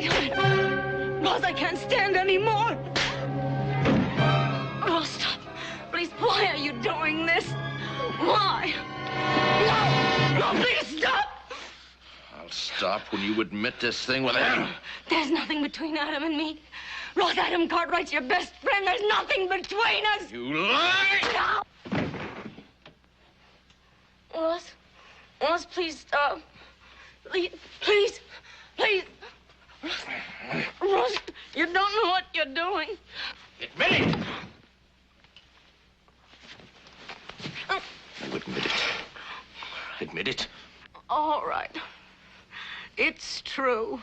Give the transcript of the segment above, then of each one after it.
my God. Ross, I can't stand anymore. Ross, stop. Please, why are you doing this? Why? No, please stop. I'll stop when you admit this thing with Adam. There's nothing between Adam and me. Ross, Adam Cartwright's your best friend. There's nothing between us. You lie! No. Ross, please stop. Please. Ross, you don't know what you're doing. Admit it! You admit it. Admit it. All right. It's true.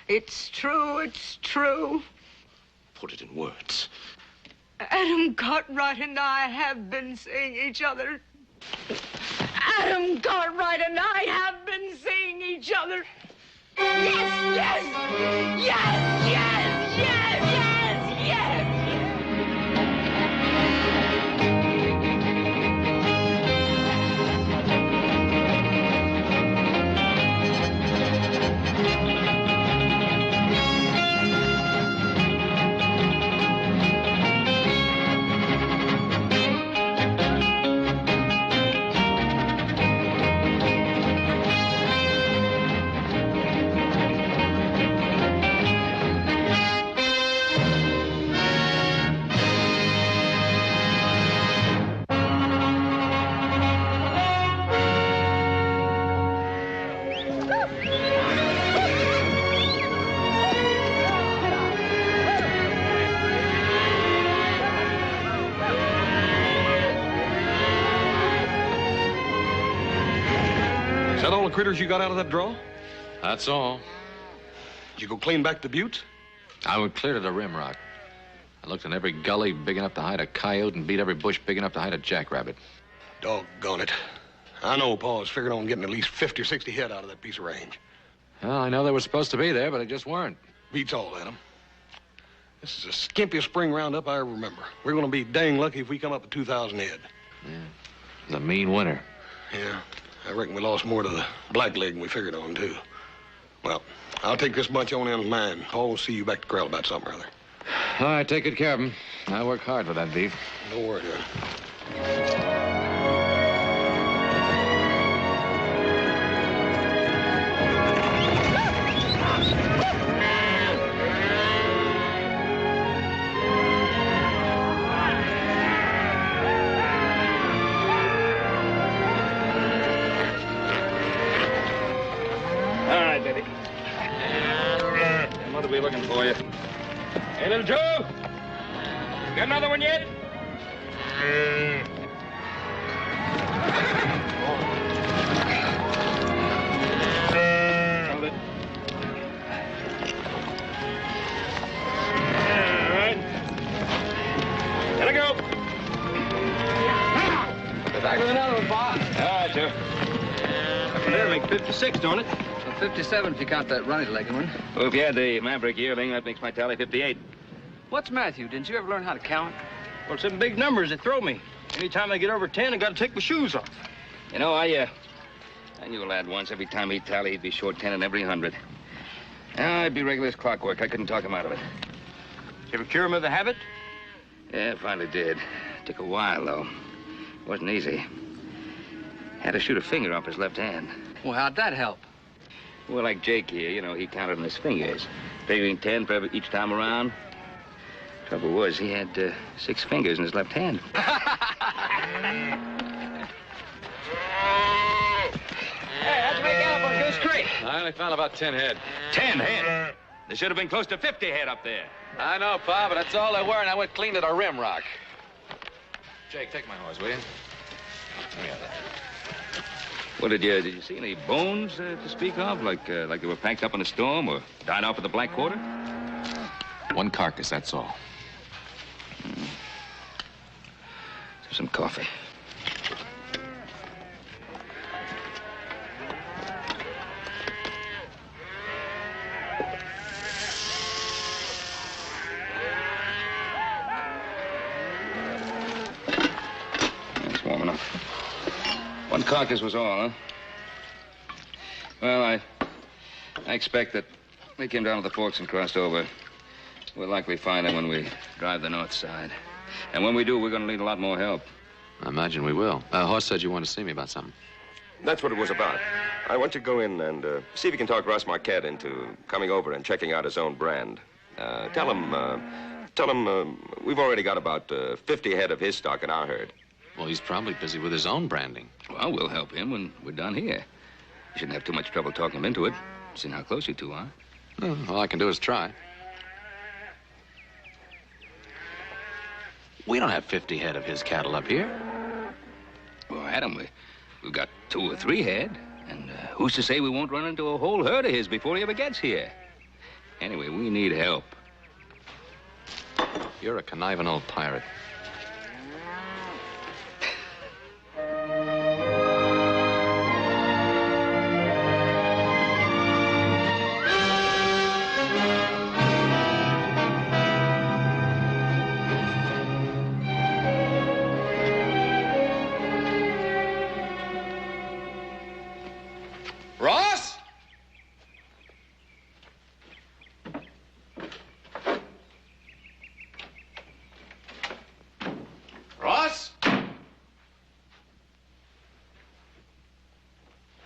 It's true. Put it in words. Adam Cartwright and I have been seeing each other. Adam Cartwright and I have been seeing each other. Yes. Is that all the critters you got out of that draw? That's all. Did you go clean back the buttes? I went clear to the rim rock. I looked in every gully big enough to hide a coyote and beat every bush big enough to hide a jackrabbit. Doggone it. I know Pa was figured on getting at least 50 or 60 head out of that piece of range. Well, I know they were supposed to be there, but they just weren't. Beats all, Adam. This is the skimpiest spring roundup I ever remember. We're going to be dang lucky if we come up with 2,000 head. Yeah. It was a mean winter. Yeah. I reckon we lost more to the blackleg than we figured on, too. Well, I'll take this bunch on in with mine. Paul will see you back to corral about something or other. All right, take good care of him. I work hard for that beef. Don't worry, Dad. Mother'll be looking for you. Hey, little Joe! Got another one yet? Hold it. All right. Let it go. Back with another one, Pa. All right, Joe. That'll make 56, don't it? Well, 57 if you count that runny-legged one. Well, if you had the Maverick yearling, that makes my tally 58. What's Matthew? Didn't you ever learn how to count? Well, some big numbers they throw me. Anytime I get over 10, I got to take my shoes off. You know, I knew a lad once. Every time he'd tally, he'd be short 10 in every 100. I'd be regular as clockwork. I couldn't talk him out of it. Did you ever cure him of the habit? Yeah, I finally did. Took a while, though. It wasn't easy. Had to shoot a finger off his left hand. Well, how'd that help? Well, like Jake here, you know, he counted on his fingers, figuring 10 for each time around. Trouble was, he had 6 fingers in his left hand. Hey, how'd you make out on Goose Creek? I only found about 10 head. 10 head? There should have been close to 50 head up there. I know, Pa, but that's all they were, and I went clean to the rim rock. Jake, take my horse, will you? Yeah. Well, did you see any bones to speak of? Like they were packed up in a storm or died off at the Black Quarter? One carcass, that's all. Some coffee. It's warm enough. One carcass was all, huh? Well, I expect that They came down to the forks and crossed over. We'll likely find them when we drive the north side. And when we do, we're going to need a lot more help. I imagine we will. Horse said you wanted to see me about something. That's what it was about. I want you to go in and see if you can talk Ross Marquette into coming over and checking out his own brand. Tell him we've already got about 50 head of his stock in our herd. Well, he's probably busy with his own branding. Well, we'll help him when we're done here. You shouldn't have too much trouble talking him into it. Seeing how close you two are. Well, all I can do is try. We don't have 50 head of his cattle up here. Well, Adam, we've got 2 or 3 head. And who's to say we won't run into a whole herd of his before he ever gets here? Anyway, we need help. You're a conniving old pirate. Ross? Ross?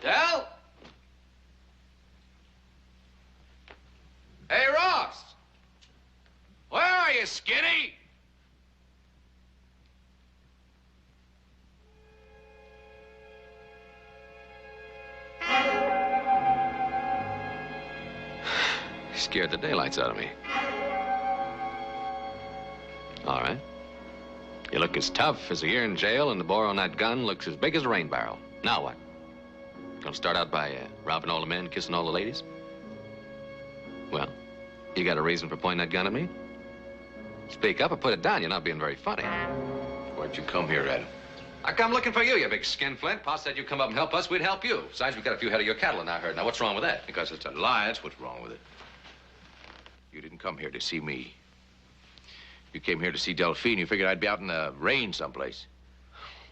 Del? Hey, Ross! Where are you, Skinny? Scared the daylights out of me. All right. You look as tough as a year in jail, and the bore on that gun looks as big as a rain barrel. Now what? Gonna start out by robbing all the men, kissing all the ladies? Well, you got a reason for pointing that gun at me? Speak up or put it down. You're not being very funny. Why'd you come here, Adam? I come looking for you, you big skinflint. Pa said you'd come up and help us, we'd help you. Besides, we got a few head of your cattle in our herd. Now, what's wrong with that? Because it's a lie, that's what's wrong with it. You didn't come here to see me. You came here to see Delphine. You figured I'd be out in the rain someplace.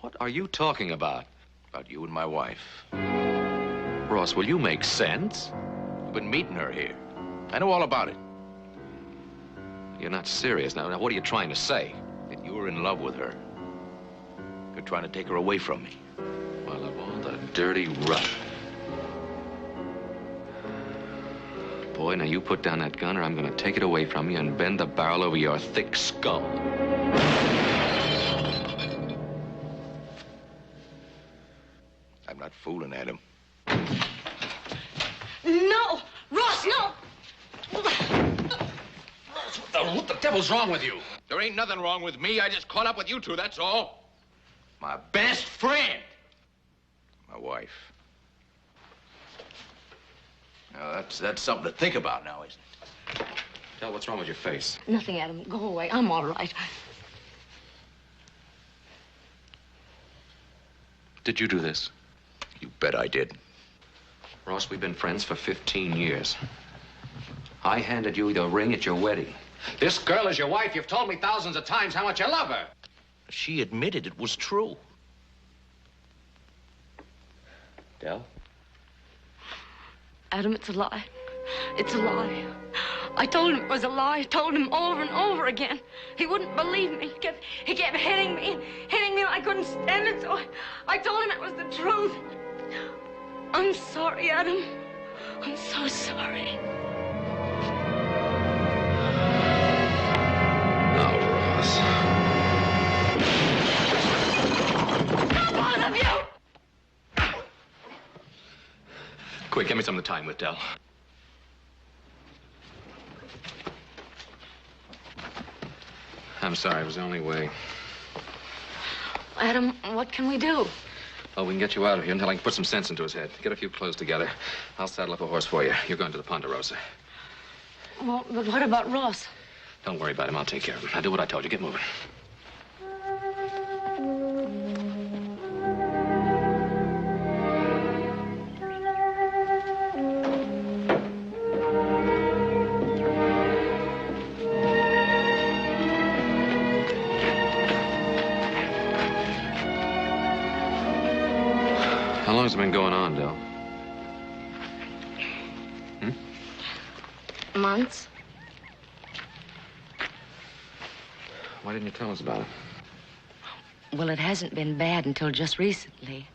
What are you talking about? About you and my wife. Ross, will you make sense? I've been meeting her here. I know all about it. You're not serious. Now, what are you trying to say? That you were in love with her. You're trying to take her away from me. Well, of all the dirty rot. Boy, now you put down that gun or I'm gonna take it away from you and bend the barrel over your thick skull. I'm not fooling, Adam. No! Ross, no! What the devil's wrong with you? There ain't nothing wrong with me. I just caught up with you two, that's all. My best friend. My wife. Now, that's something to think about now, isn't it? Tell what's wrong with your face. Nothing, Adam. Go away. I'm all right. Did you do this? You bet I did. Ross, we've been friends for 15 years. I handed you the ring at your wedding. This girl is your wife. You've told me thousands of times how much you love her. She admitted it was true. Del? Adam, it's a lie. It's a lie. I told him it was a lie. I told him over and over again. He wouldn't believe me. He kept hitting me and I couldn't stand it, so I told him it was the truth. I'm sorry, Adam. I'm so sorry. Oh, Ross. Both of you! Quick, get me some of the time with Del. I'm sorry, it was the only way. Adam, what can we do? Well, we can get you out of here until I can put some sense into his head. Get a few clothes together. I'll saddle up a horse for you. You're going to the Ponderosa. Well, but what about Ross? Don't worry about him. I'll take care of him. Now do what I told you. Get moving. How long's it been going on, Del? Months. Why didn't you tell us about it? Well, it hasn't been bad until just recently.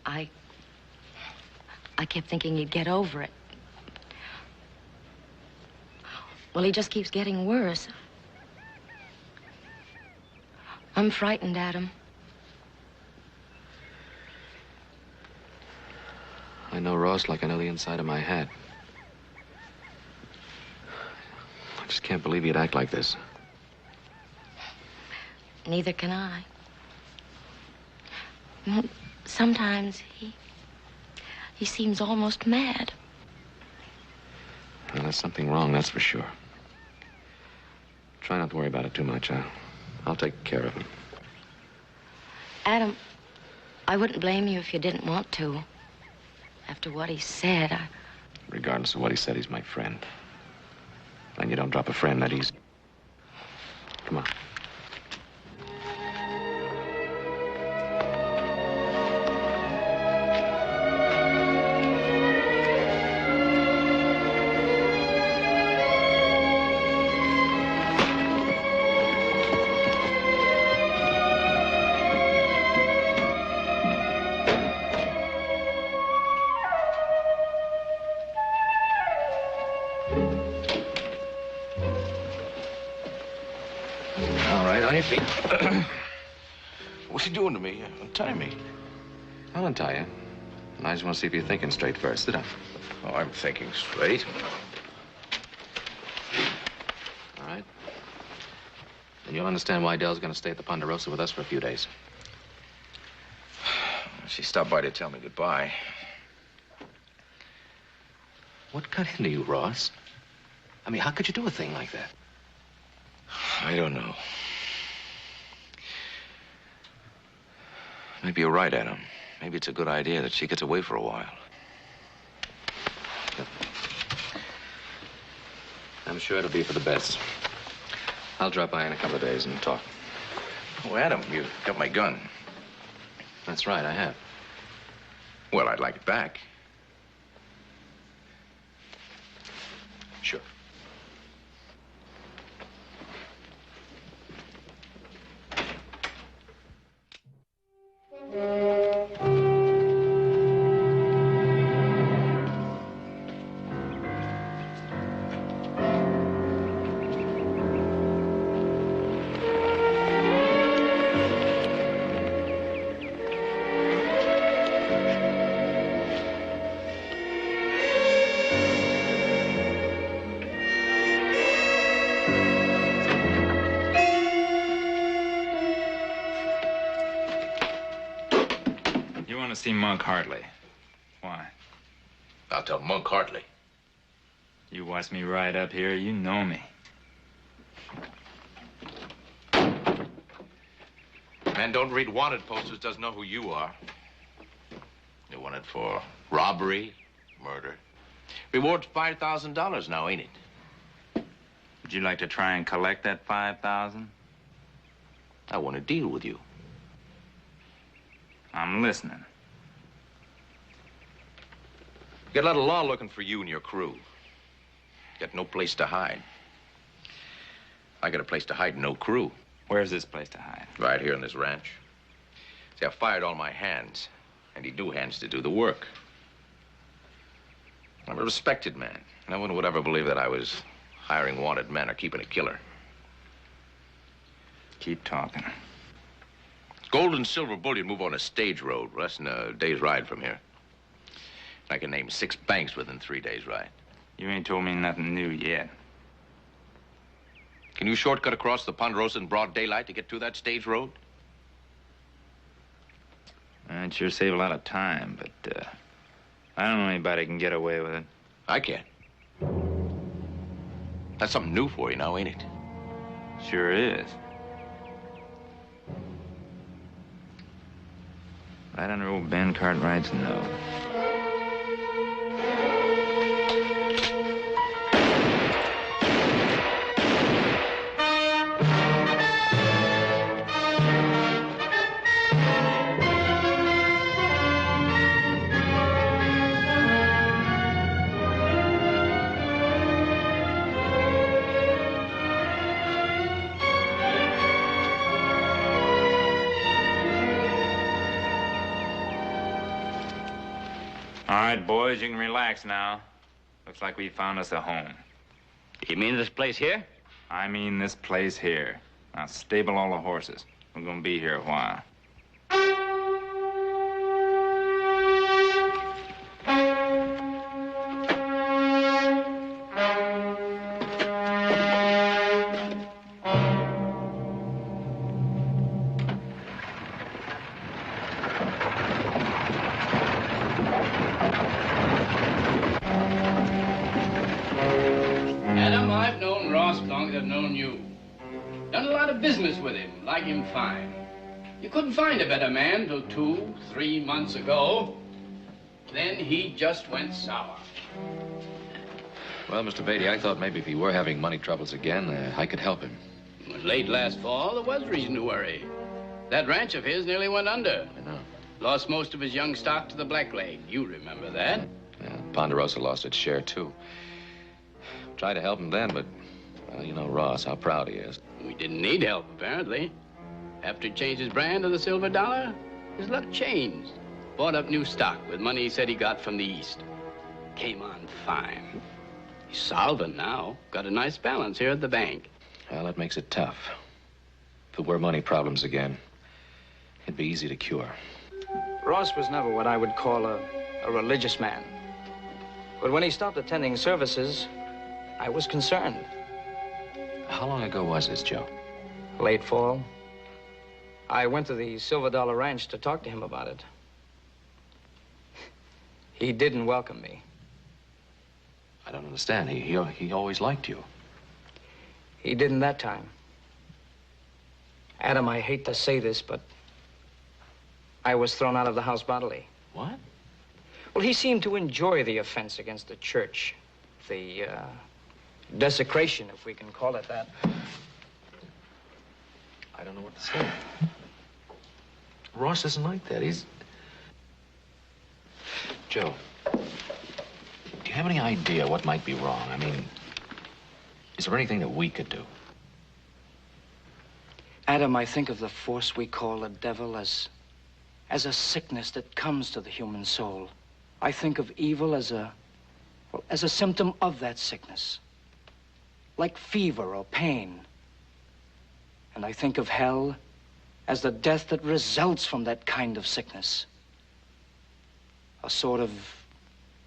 I kept thinking he'd get over it. Well, he just keeps getting worse. I'm frightened, Adam. I know Ross like I know the inside of my hat. I just can't believe he'd act like this. Neither can I. Well, sometimes he seems almost mad. Well, there's something wrong, that's for sure. Try not to worry about it too much. I'll take care of him. Adam, I wouldn't blame you if you didn't want to. After what he said, Regardless of what he said, he's my friend. And you don't drop a friend that easy. Come on. What's he doing to me? Untie me. I'll untie you. And I just want to see if you're thinking straight first. Sit down. Oh, I'm thinking straight. All right. And you'll understand why Dell's going to stay at the Ponderosa with us for a few days. She stopped by to tell me goodbye. What got into you, Ross? I mean, how could you do a thing like that? I don't know. Maybe you're right, Adam. Maybe it's a good idea that she gets away for a while. I'm sure it'll be for the best. I'll drop by in a couple of days and talk. Oh, Adam, you got my gun. That's right, I have. Well, I'd like it back. Sure. See Monk Hartley. Why? I'll tell Monk Hartley. You watch me ride up here, you know me. Man don't read wanted posters doesn't know who you are. You're wanted for robbery, murder. Reward's $5,000 now, ain't it? Would you like to try and collect that $5,000? I want to deal with you. I'm listening. Got a lot of law looking for you and your crew. Got no place to hide. I got a place to hide, no crew. Where's this place to hide? Right here on this ranch. See, I fired all my hands. I need new hands to do the work. I'm a respected man. No one would ever believe that I was hiring wanted men or keeping a killer. Keep talking. Gold and silver bullion move on a stage road, less than a day's ride from here. I can name 6 banks within 3 days' ride. You ain't told me nothing new yet. Can you shortcut across the Ponderosa in broad daylight to get to that stage road? I'd sure save a lot of time, but I don't know anybody can get away with it. I can. That's something new for you now, ain't it? Sure is. Right under old Ben Cartwright's nose. All right, boys, you can relax now. Looks like we found us a home. You mean this place here? I mean this place here. Now, stable all the horses. We're gonna be here a while. Adam, I've known Ross longer than I've known you. Done a lot of business with him, like him fine. You couldn't find a better man till 2, 3 months ago. Then he just went sour. Well, Mr. Beatty, I thought maybe if he were having money troubles again, I could help him. Late last fall, there was reason to worry. That ranch of his nearly went under. I know. Lost most of his young stock to the blackleg. You remember that. Yeah, Ponderosa lost its share, too. Tried to help him then, but, well, you know Ross, how proud he is. We didn't need help, apparently. After he changed his brand to the silver dollar, his luck changed. Bought up new stock with money he said he got from the East. Came on fine. He's solvent now. Got a nice balance here at the bank. Well, that makes it tough. If it were money problems again, it'd be easy to cure. Ross was never what I would call a religious man. But when he stopped attending services, I was concerned. How long ago was this, Joe? Late fall. I went to the Silver Dollar Ranch to talk to him about it. He didn't welcome me. I don't understand. He always liked you. He didn't that time. Adam, I hate to say this, but I was thrown out of the house bodily. What? Well, he seemed to enjoy the offense against the church. The, desecration, if we can call it that. I don't know what to say. Ross isn't like that. He's... Joe, do you have any idea what might be wrong? I mean, is there anything that we could do? Adam, I think of the force we call the devil as a sickness that comes to the human soul. I think of evil as a symptom of that sickness, like fever or pain. And I think of hell as the death that results from that kind of sickness, a sort of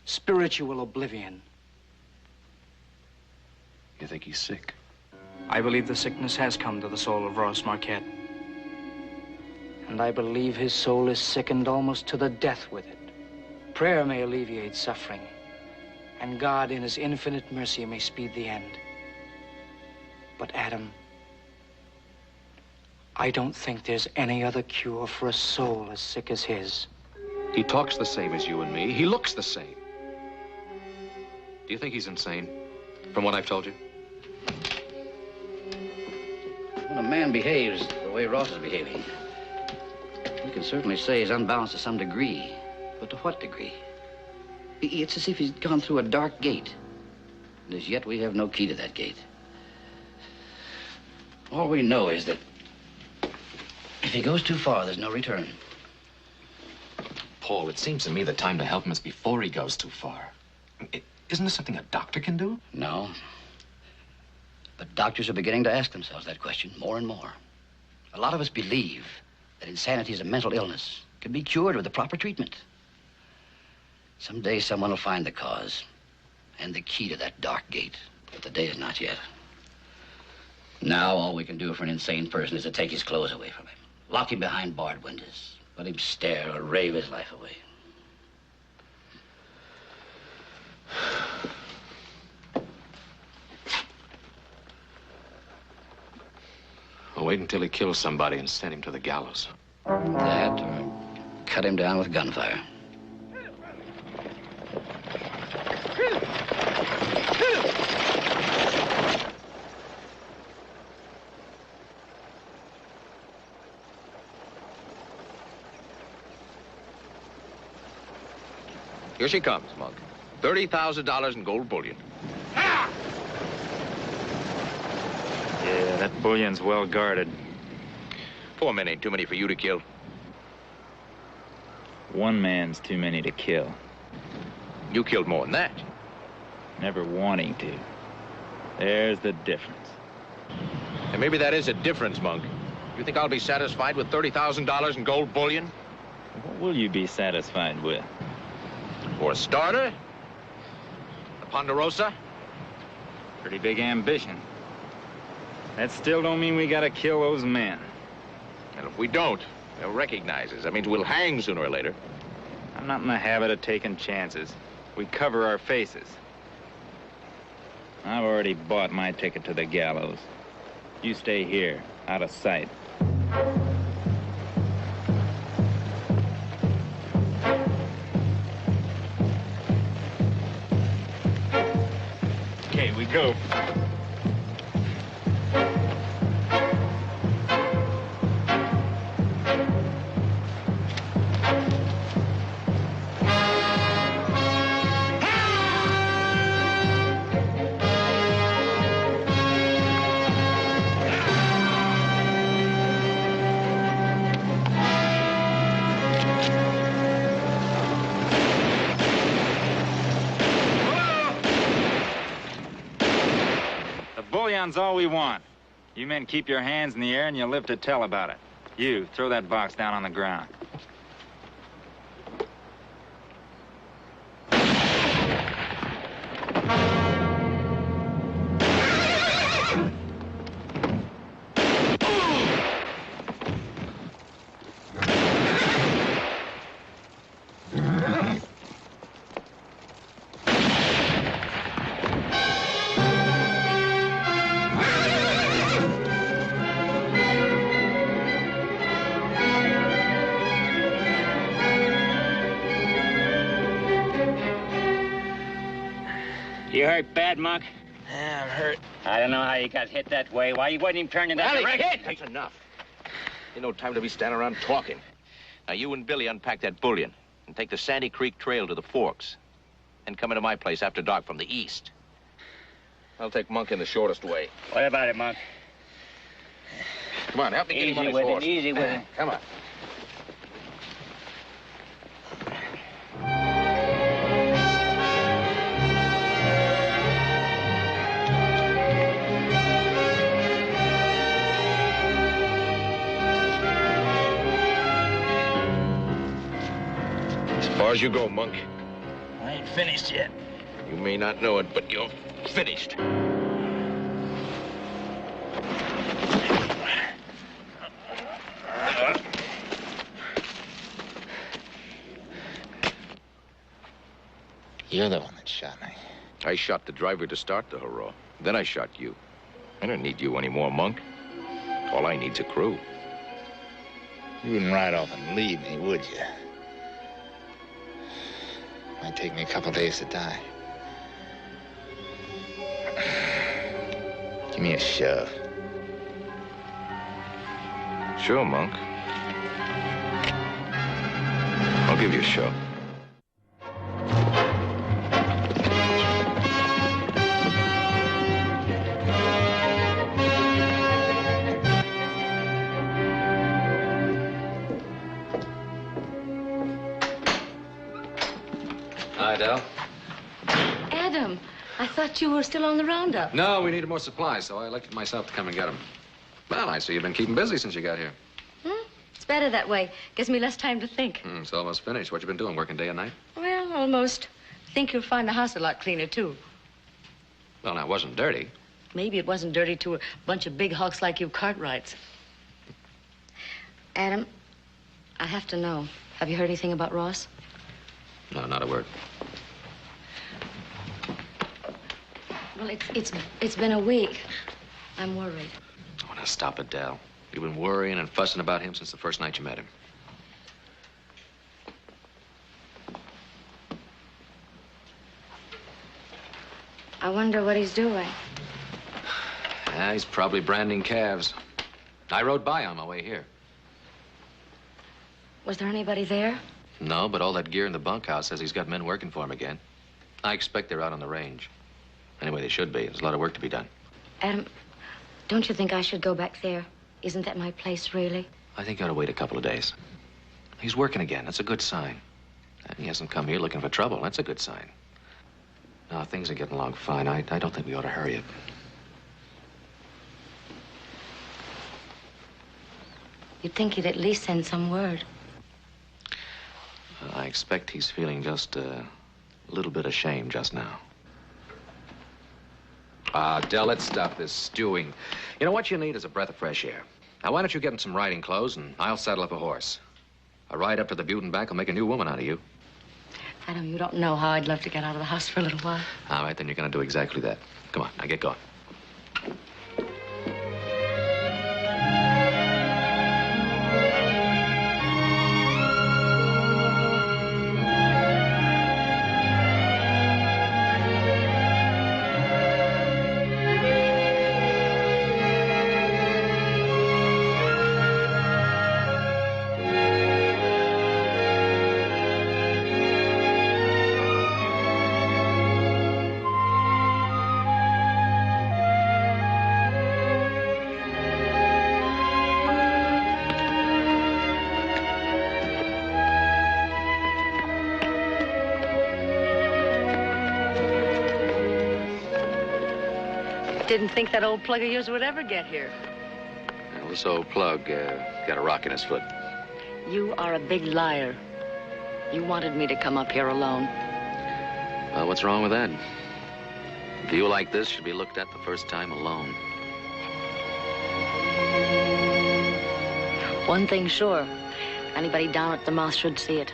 spiritual oblivion. You think he's sick? I believe the sickness has come to the soul of Ross Marquette. And I believe his soul is sickened almost to the death with it. Prayer may alleviate suffering, and God in his infinite mercy may speed the end. But Adam, I don't think there's any other cure for a soul as sick as his. He talks the same as you and me. He looks the same. Do you think he's insane, from what I've told you? When a man behaves the way Ross is behaving, you can certainly say he's unbalanced to some degree. But to what degree? It's as if he's gone through a dark gate. And as yet, we have no key to that gate. All we know is that if he goes too far, there's no return. Paul, it seems to me the time to help him is before he goes too far. Isn't this something a doctor can do? No. But doctors are beginning to ask themselves that question more and more. A lot of us believe that insanity is a mental illness, can be cured with the proper treatment. Someday someone will find the cause and the key to that dark gate, but the day is not yet. Now all we can do for an insane person is to take his clothes away from him, lock him behind barred windows, let him stare or rave his life away. I'll wait until he kills somebody and send him to the gallows. That, or cut him down with gunfire. Here she comes, Monk. $30,000 in gold bullion. Yeah, that bullion's well guarded. 4 men ain't too many for you to kill. One man's too many to kill. You killed more than that. Never wanting to. There's the difference. And maybe that is a difference, Monk. You think I'll be satisfied with $30,000 in gold bullion? What will you be satisfied with? For a starter? The Ponderosa? Pretty big ambition. That still don't mean we gotta kill those men. And if we don't, they'll recognize us. That means we'll hang sooner or later. I'm not in the habit of taking chances. We cover our faces. I've already bought my ticket to the gallows. You stay here, out of sight. Okay, we go. Bullion's all we want. You men keep your hands in the air and you live to tell about it. You, throw that box down on the ground. You hurt bad, Monk? Yeah, I'm hurt. I don't know how you got hit that way. Why you wouldn't even turn in that direction? That's enough. Ain't no time to be standing around talking. Now, you and Billy unpack that bullion and take the Sandy Creek Trail to the Forks. And come into my place after dark from the east. I'll take Monk in the shortest way. What about it, Monk? Come on, help me get him on his horse. Easy with him. Come on. As far as you go, Monk. I ain't finished yet. You may not know it, but you're finished. You're the one that shot me. I shot the driver to start the hurrah. Then I shot you. I don't need you anymore, Monk. All I need's a crew. You wouldn't ride off and leave me, would you? Might take me a couple days to die. Give me a shove. Sure, Monk. I'll give you a shove. Hi, Del. Adam, I thought you were still on the roundup. No, we needed more supplies, so I elected myself to come and get them. Well, I see you've been keeping busy since you got here. It's better that way. Gives me less time to think. It's almost finished. What you been doing, working day and night? Well, almost. Think you'll find the house a lot cleaner, too. Well, now, it wasn't dirty. Maybe it wasn't dirty to a bunch of big hawks like you Cartwrights. Adam, I have to know. Have you heard anything about Ross? No, not a word. Well, it's been a week. I'm worried. Oh, now stop it, Del. You've been worrying and fussing about him since the first night you met him. I wonder what he's doing. Yeah, he's probably branding calves. I rode by on my way here. Was there anybody there? No, but all that gear in the bunkhouse says he's got men working for him again. I expect they're out on the range. Anyway, they should be. There's a lot of work to be done. Adam, don't you think I should go back there? Isn't that my place, really? I think you ought to wait a couple of days. He's working again. That's a good sign. And he hasn't come here looking for trouble. That's a good sign. Now, things are getting along fine. I don't think we ought to hurry it. You'd think he'd at least send some word. I expect he's feeling just a little bit ashamed just now. Del, let's stop this stewing. You know, what you need is a breath of fresh air. Now, why don't you get in some riding clothes, and I'll saddle up a horse. A ride up to the butte and back will make a new woman out of you. Adam, you don't know how I'd love to get out of the house for a little while. All right, then you're going to do exactly that. Come on, now get going. Didn't think that old plug of yours would ever get here. Well, this old plug got a rock in his foot. You are a big liar. You wanted me to come up here alone. Well, what's wrong with that? A view like this should be looked at the first time alone. One thing sure, anybody down at the mouth should see it.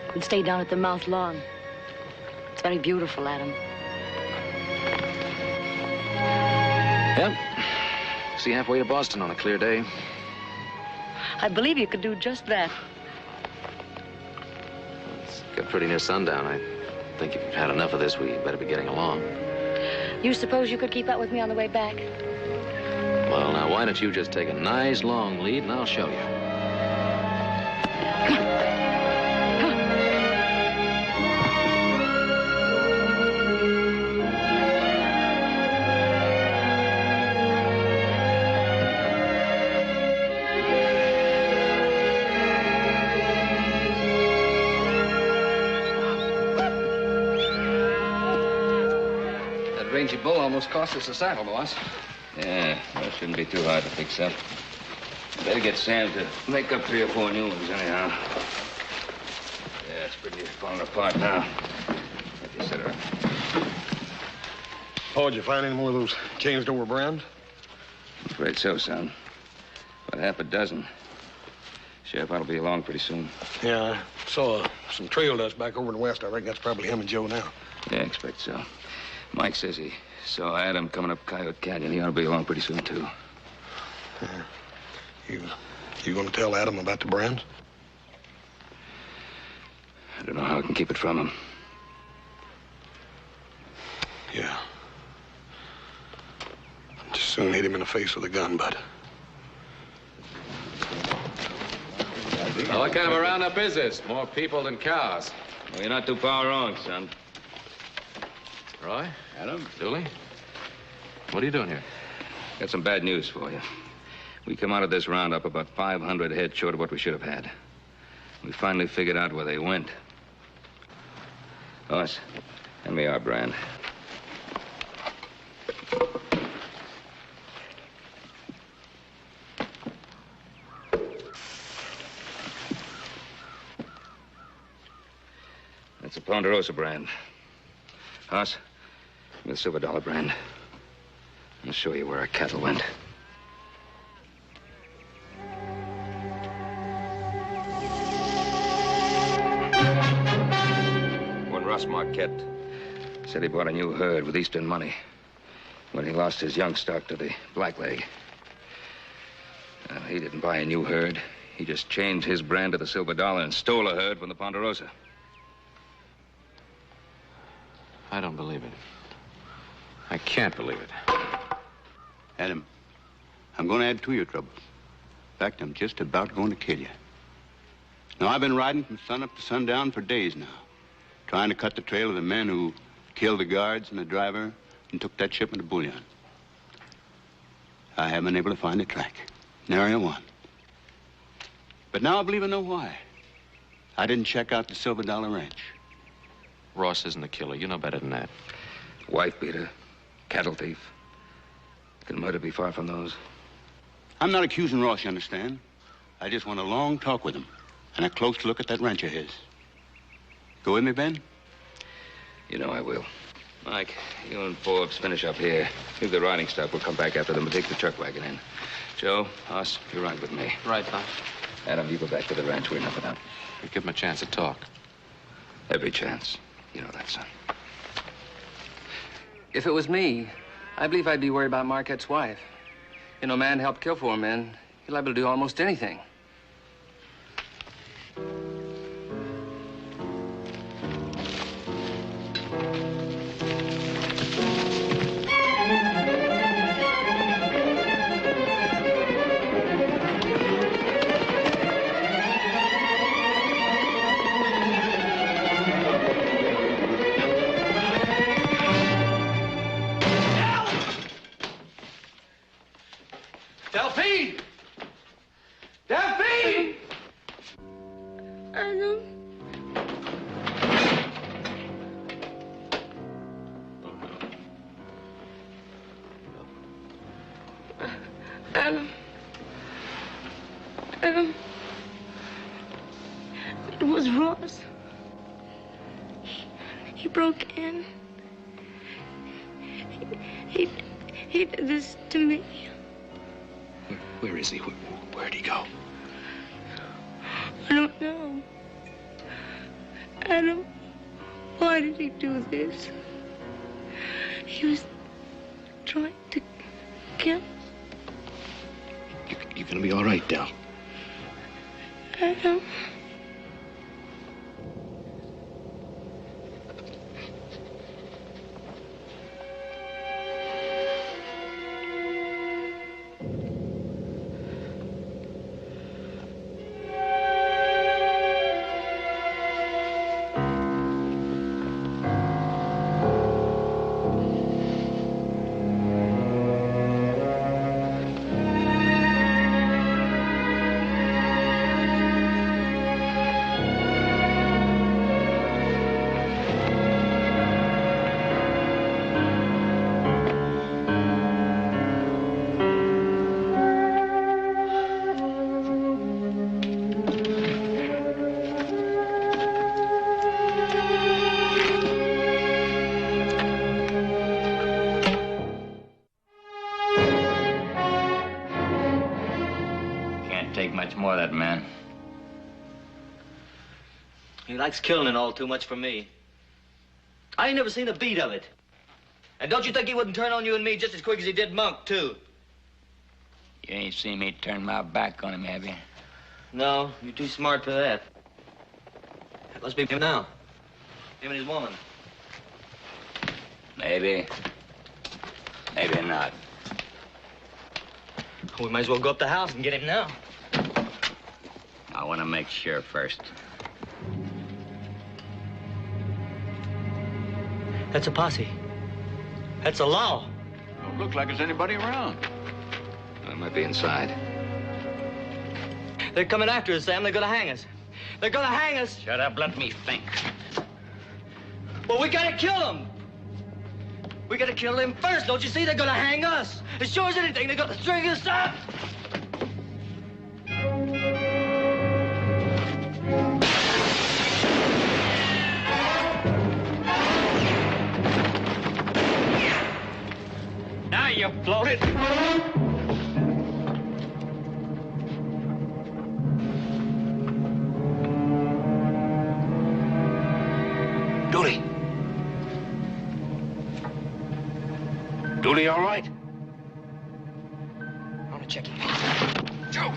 Could stay down at the mouth long. It's very beautiful, Adam. Yep. See halfway to Boston on a clear day. I believe you could do just that. It's got pretty near sundown. I think if you've had enough of this, we better be getting along. You suppose you could keep up with me on the way back? Well, now, why don't you just take a nice long lead, and I'll show you. Rangy bull almost cost us a saddle, boss. Yeah, well, it shouldn't be too hard to fix up. Better get Sam to make up 3 or 4 new ones, anyhow. Yeah, it's pretty falling apart now. Let you set her up. Paul, did you find any more of those changed over brands? I'm afraid so, son. About half a dozen. Sheriff ought to be along pretty soon. Yeah, I saw some trail dust back over in the west. I reckon that's probably him and Joe now. Yeah, I expect so. Mike says he saw Adam coming up Coyote Canyon. He ought to be along pretty soon, too. You gonna tell Adam about the brands? I don't know how I can keep it from him. Yeah. Just soon hit him in the face with a gun, bud. Well, what kind of a roundup is this? More people than cows. Well, you're not too far wrong, son. Roy? Adam? Dooley? What are you doing here? Got some bad news for you. We come out of this roundup about 500 head short of what we should have had. We finally figured out where they went. Ross, hand me our brand. That's a Ponderosa brand. Hoss, the $silver brand. I'll show you where our cattle went. One Ross Marquette said he bought a new herd with Eastern money when he lost his young stock to the blackleg. He didn't buy a new herd. He just changed his brand to the $silver and stole a herd from the Ponderosa. I don't believe it. I can't believe it. Adam, I'm going to add to your troubles. In fact, I'm just about going to kill you. Now, I've been riding from sunup to sundown for days now, trying to cut the trail of the men who killed the guards and the driver and took that shipment of bullion. I haven't been able to find a track. Nary a one. But now I believe I know why. I didn't check out the $silver Ranch. Ross isn't a killer. You know better than that. Wife beater, cattle thief. Can murder be far from those? I'm not accusing Ross, you understand? I just want a long talk with him and a close look at that ranch of his. Go with me, Ben? You know I will. Mike, you and Forbes finish up here. Leave the riding stuff. We'll come back after them and take the truck wagon in. Joe, Hoss, you ride with me. Right, Doc. Adam, you go back to the ranch. We're enough of that. You give him a chance to talk. Every chance. You know that, son. If it was me, I believe I'd be worried about Marquette's wife. You know, a man helped kill 4 men. He's liable to do almost anything. Delphine! Delphine! Adam. Adam. Adam. It was Ross. He broke in. He did this to me. Where is he? Where'd he go? I don't know. Adam, why did he do this? He was trying to kill You're gonna be all right, Del. Adam. Take much more of that man. He likes killing and all too much for me. I ain't never seen a beat of it. And don't you think he wouldn't turn on you and me just as quick as he did Monk, too? You ain't seen me turn my back on him, have you? No, you're too smart for that. That must be him now. Him and his woman. Maybe. Maybe not. We might as well go up the house and get him now. I want to make sure first. That's a posse. That's a law. Don't look like there's anybody around. I might be inside. They're coming after us, Sam. They're gonna hang us. They're gonna hang us. Shut up, let me think. Well, we gotta kill them. We gotta kill them first. Don't you see? They're gonna hang us. As sure as anything, they're gonna string us up. Now you bloated. Dooley. Dooley, all right? I want to check him. Joe.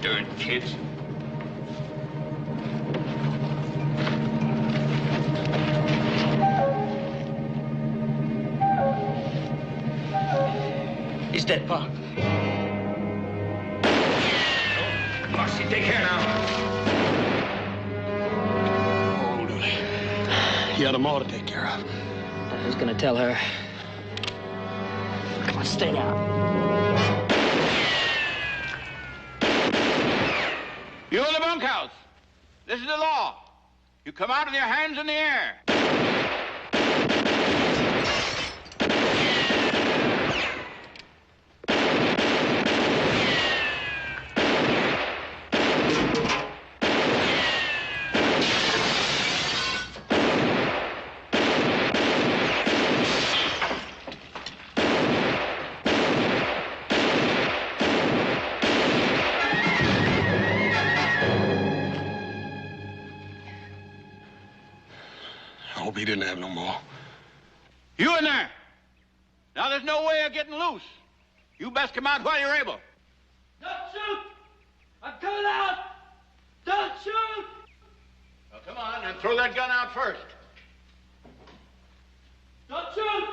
Darn kids. He's dead, Pa. Marcy, take care now. Oh, Dooley. You had them all to take care of. I was gonna tell her. Come on, stay down. You in the bunkhouse. This is the law. You come out with your hands in the air. have no more. You in there! Now there's no way of getting loose. You best come out while you're able. Don't shoot! I'm coming out! Don't shoot! Well, come on, and throw that gun out first. Don't shoot!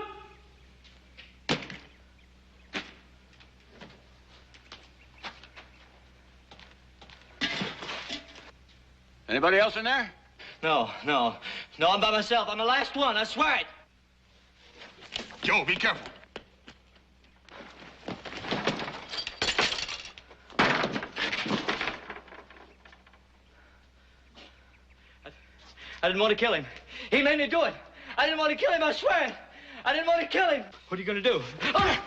Anybody else in there? No, I'm by myself. I'm the last one, I swear it. Joe, be careful. I didn't want to kill him. He made me do it. I didn't want to kill him, I swear it. I didn't want to kill him. What are you going to do? Ah!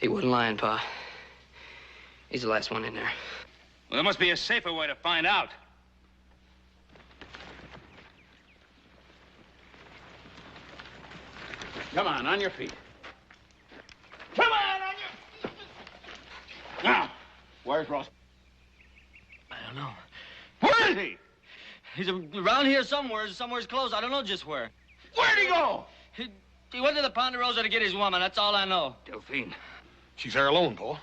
He wasn't lying, Pa. He's the last one in there. Well, there must be a safer way to find out. Come on your feet. Come on your feet! Now, where's Ross? I don't know. Where is he? He's around here somewhere. Somewhere's close. I don't know just where. Where'd he go? He went to the Ponderosa to get his woman. That's all I know. Delphine. She's there alone, Paul.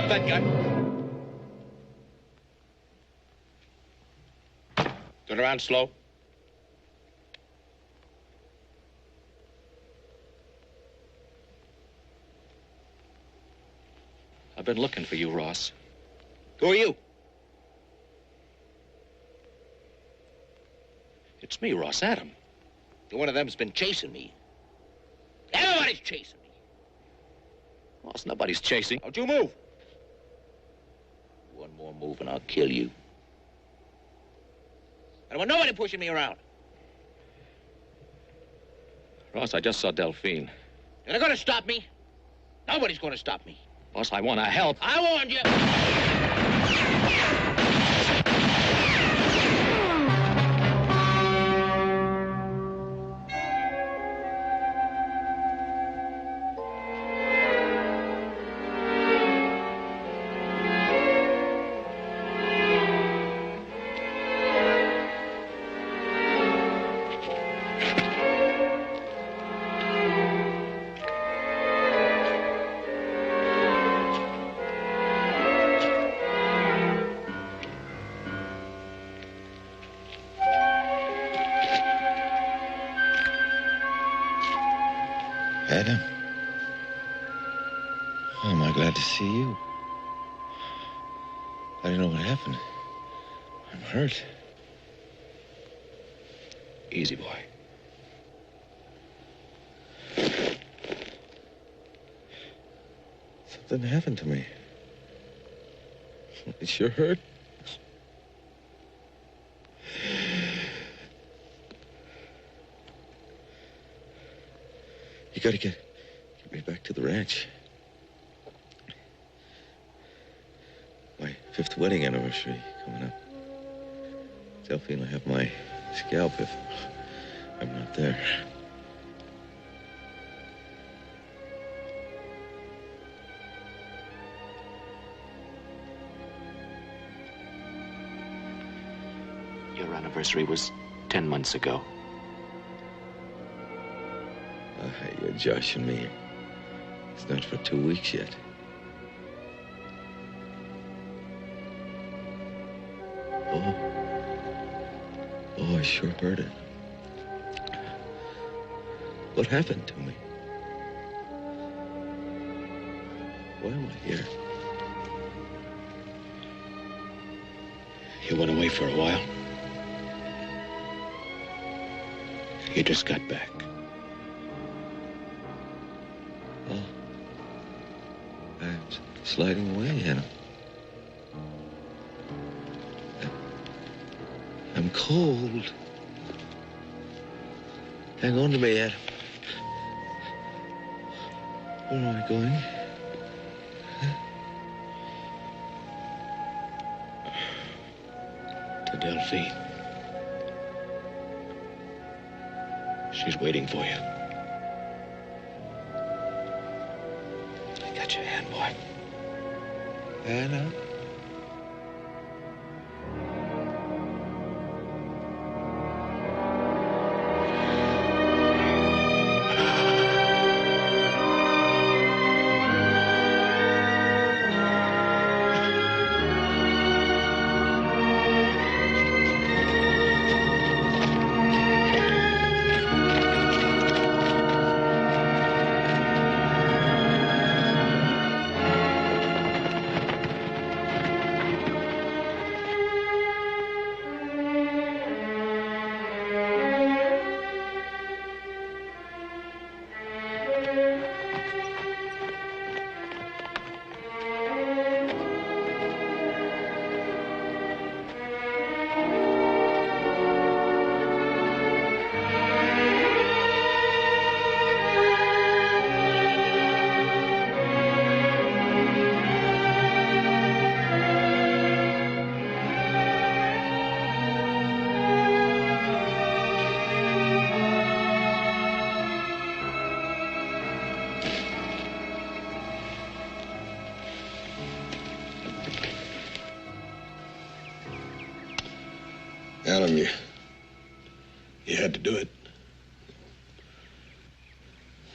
That guy. Turn around slow. I've been looking for you, Ross. Who are you? It's me, Ross Adam. One of them's been chasing me. Everybody's chasing me. Ross, nobody's chasing. Don't you move. One more move and I'll kill you. I don't want nobody pushing me around. Ross, I just saw Delphine. You're not gonna stop me. Nobody's gonna stop me. Ross, I want to help. I warned you. Adam. Oh, am I glad to see you. I don't know what happened. I'm hurt. Easy, boy. Something happened to me. It sure hurt. You gotta get me back to the ranch. My 5th wedding anniversary coming up. Delphine will have my scalp if I'm not there. Your anniversary was 10 months ago. You're joshing me. It's not for 2 weeks yet. Oh, I sure heard it. What happened to me? Why am I here? You went away for a while. You just got back. Oh. I'm sliding away, Adam. I'm cold. Hang on to me, Adam. Where am I going? To Delphine. She's waiting for you. I got your hand, boy. Anna? Adam, you had to do it.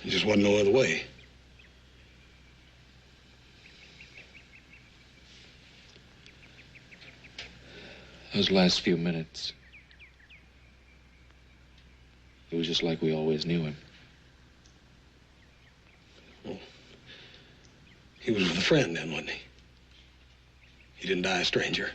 There just wasn't no other way. Those last few minutes, It was just like we always knew him. Well, he was with a friend then, wasn't he? He didn't die a stranger.